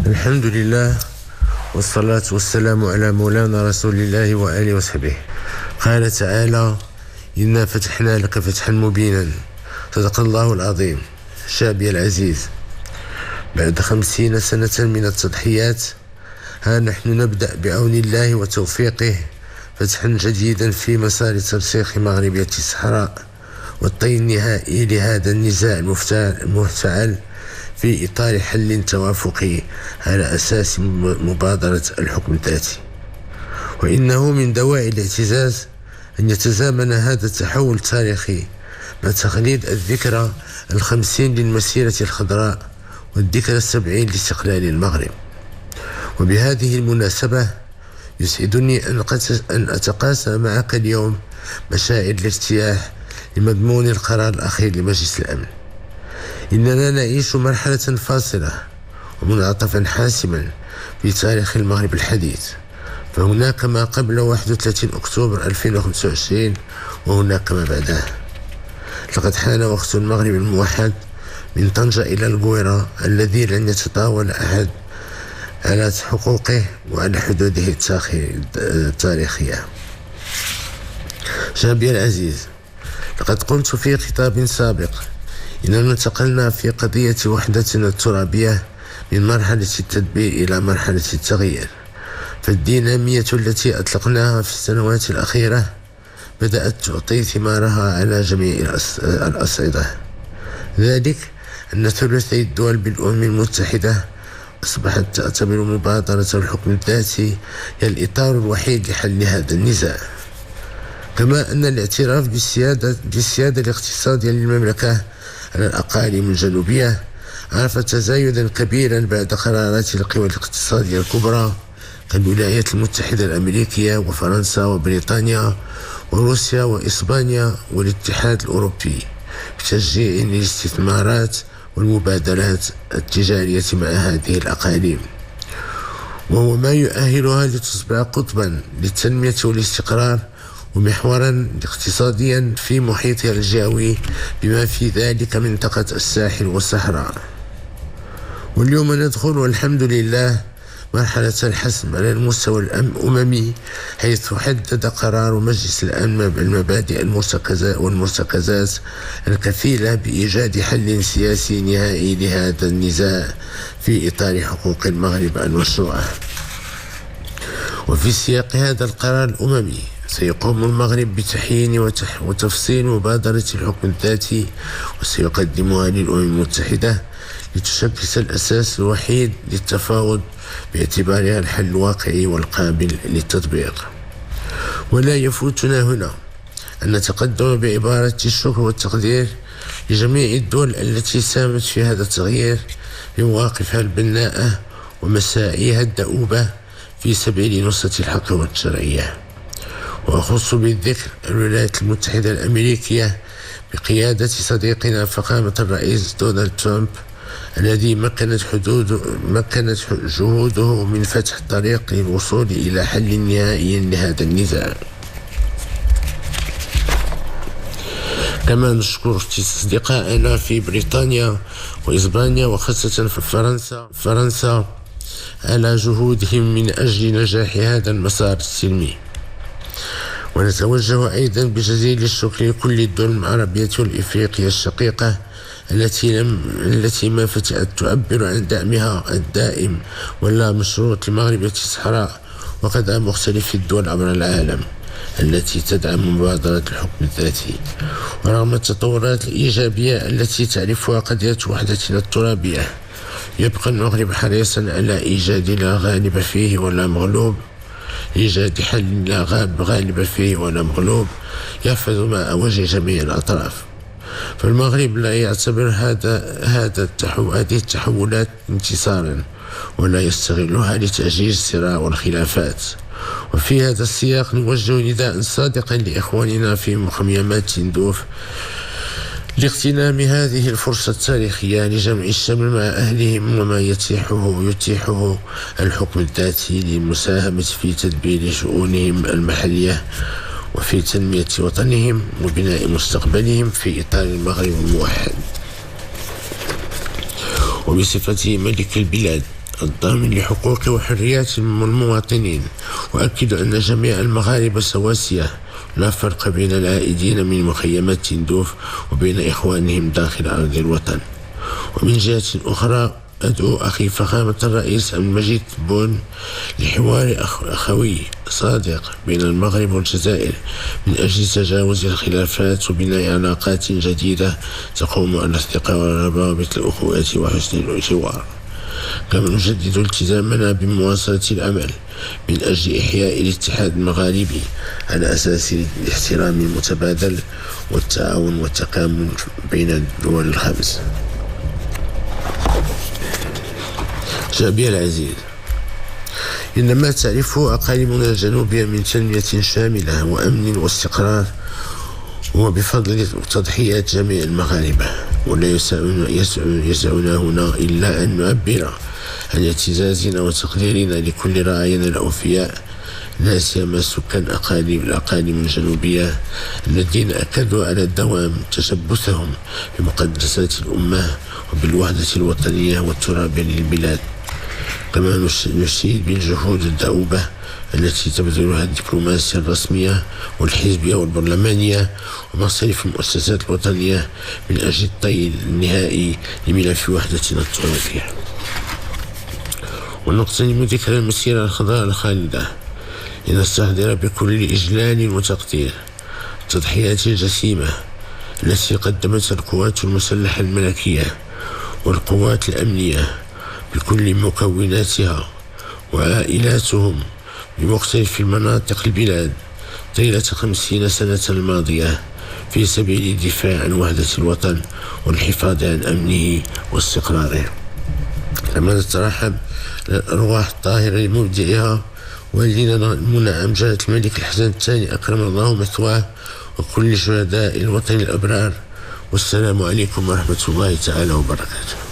الحمد لله والصلاة والسلام على مولانا رسول الله وآله وصحبه. قال تعالى: إنا فتحنا لك فتحا مبينا. صدق الله العظيم. شعبي العزيز، بعد 50 سنة من التضحيات ها نحن نبدأ بعون الله وتوفيقه فتحا جديدا في مسار ترسيخ مغربية الصحراء والطي النهائي لهذا النزاع المفتعل في إطار حل توافقي على أساس مبادرة الحكم الذاتي. وإنه من دواعي الاعتزاز أن يتزامن هذا التحول التاريخي مع تخليد الذكرى 50 للمسيرة الخضراء والذكرى 70 لاستقلال المغرب. وبهذه المناسبة يسعدني أن أتقاسم معك اليوم مشاعر الارتياح لمضمون القرار الأخير لمجلس الأمن. إننا نعيش مرحلة فاصلة ومنعطفا حاسما في تاريخ المغرب الحديث، فهناك ما قبل 31 أكتوبر 2025 وهناك ما بعده. لقد حان وقت المغرب الموحد من طنجة إلى القويرة الذي لن يتطاول أحد على حقوقه وعلى حدوده التاريخية. شعبي العزيز، لقد قلت في خطاب سابق إننا انتقلنا في قضية وحدتنا الترابية من مرحلة التدبير إلى مرحلة التغيير، فالدينامية التي أطلقناها في السنوات الأخيرة بدأت تعطي ثمارها على جميع الأصعدة. ذلك أن ثلثي الدول بالأمم المتحدة أصبحت تعتبر مبادرة الحكم الذاتي هي الإطار الوحيد لحل هذا النزاع، كما أن الاعتراف بالسيادة الاقتصادية للمملكة على الأقاليم الجنوبية عرف تزايدا كبيرا بعد قرارات القوى الاقتصادية الكبرى كالولايات المتحدة الأمريكية وفرنسا وبريطانيا وروسيا وإسبانيا والاتحاد الأوروبي بتشجيع الاستثمارات والمبادلات التجارية مع هذه الأقاليم، وهو ما يؤهلها لتصبح قطبا للتنمية والاستقرار ومحورا اقتصاديا في محيطها الجوي بما في ذلك منطقة الساحل والصحراء. واليوم ندخل والحمد لله مرحلة الحسم على المستوى الأممي، حيث حدد قرار مجلس الأمن المبادئ والمرتكزات الكفيلة بإيجاد حل سياسي نهائي لهذا النزاع في إطار حقوق المغرب المشروعة. وفي سياق هذا القرار الأممي سيقوم المغرب بتحيين وتفصيل مبادرة الحكم الذاتي وسيقدمها للأمم المتحدة لتشكل الأساس الوحيد للتفاوض باعتبارها الحل الواقعي والقابل للتطبيق. ولا يفوتنا هنا أن نتقدم بعبارة الشكر والتقدير لجميع الدول التي ساهمت في هذا التغيير بمواقفها البناءة ومساعيها الدؤوبة في سبيل نصرة الحق والشرعية. وأخص بالذكر الولايات المتحدة الأمريكية بقيادة صديقنا فخامة الرئيس دونالد ترامب، الذي مكنت جهوده من فتح الطريق للوصول إلى حل نهائي لهذا النزاع. كما نشكر أصدقائنا في بريطانيا وإسبانيا وخاصة في فرنسا على جهودهم من أجل نجاح هذا المسار السلمي. ونتوجه أيضا بجزيل الشكر لكل الدول العربية والإفريقية الشقيقة التي ما فتأت تعبر عن دعمها الدائم ولا مشروط لمغربية الصحراء وقضاء مختلف الدول عبر العالم التي تدعم مبادرة الحكم الذاتي. ورغم التطورات الإيجابية التي تعرفها قضية وحدتنا الترابية، يبقى المغرب حريصا على إيجاد لا غالب فيه ولا مغلوب، إيجاد حل لا غالب فيه ولا مغلوب يحفظ ماء وجه جميع الأطراف. فالمغرب لا يعتبر هذه التحولات انتصارا ولا يستغلها لتأجيج الصراع والخلافات. وفي هذا السياق نوجه نداء صادقا لإخواننا في مخيمات تندوف لاغتنام هذه الفرصة التاريخية لجمع الشمل مع أهلهم وما يتيحه الحكم الذاتي للمساهمة في تدبير شؤونهم المحلية وفي تنمية وطنهم وبناء مستقبلهم في إطار المغرب الموحد. وبصفته ملك البلاد الضامن لحقوق وحريات المواطنين. وأكد أن جميع المغاربة سواسية، لا فرق بين العائدين من مخيمات تندوف وبين إخوانهم داخل أرض الوطن. ومن جهة أخرى أدعو أخي فخامة الرئيس عبد المجيد تبون لحوار أخوي صادق بين المغرب والجزائر من أجل تجاوز الخلافات وبناء علاقات جديدة تقوم على الثقة والروابط الأخوة وحسن الجوار. كما نجدد التزامنا بمواصلة العمل من أجل إحياء الاتحاد المغاربي على أساس الاحترام المتبادل والتعاون والتكامل بين الدول الخمس. شعبي العزيز، إن ما تعرفه أقاليمنا الجنوبية من تنمية شاملة وأمن واستقرار هو بفضل تضحيات جميع المغاربة، ولا يسعنا هنا إلا أن نعبر عن اعتزازنا وتقديرنا لكل رعايانا الأوفياء، لا سيما سكان الأقاليم الجنوبية الذين أكدوا على دوام تشبثهم بمقدسات الأمة وبالوحدة الوطنية والترابية للبلاد. كما نشيد بالجهود الدؤوبة التي تبذلها الدبلوماسية الرسمية والحزبية والبرلمانية ومصارف المؤسسات الوطنية من أجل الطي النهائي لملف وحدتنا الترابية. ونغتنم ذكرى المسيرة الخضراء الخالدة لنستحضر بكل إجلال وتقدير التضحيات الجسيمة التي قدمتها القوات المسلحة الملكية والقوات الأمنية بكل مكوناتها وعائلاتهم بمختلف المناطق البلاد طيلة 50 سنة الماضية في سبيل الدفاع عن وحدة الوطن والحفاظ عن أمنه واستقراره. كما نترحب الأرواح الطاهرة لمبدعها والدينا المنعم جلالة الملك الحسن الثاني أكرم الله مثواه وكل شهداء الوطن الأبرار. والسلام عليكم ورحمة الله تعالى وبركاته.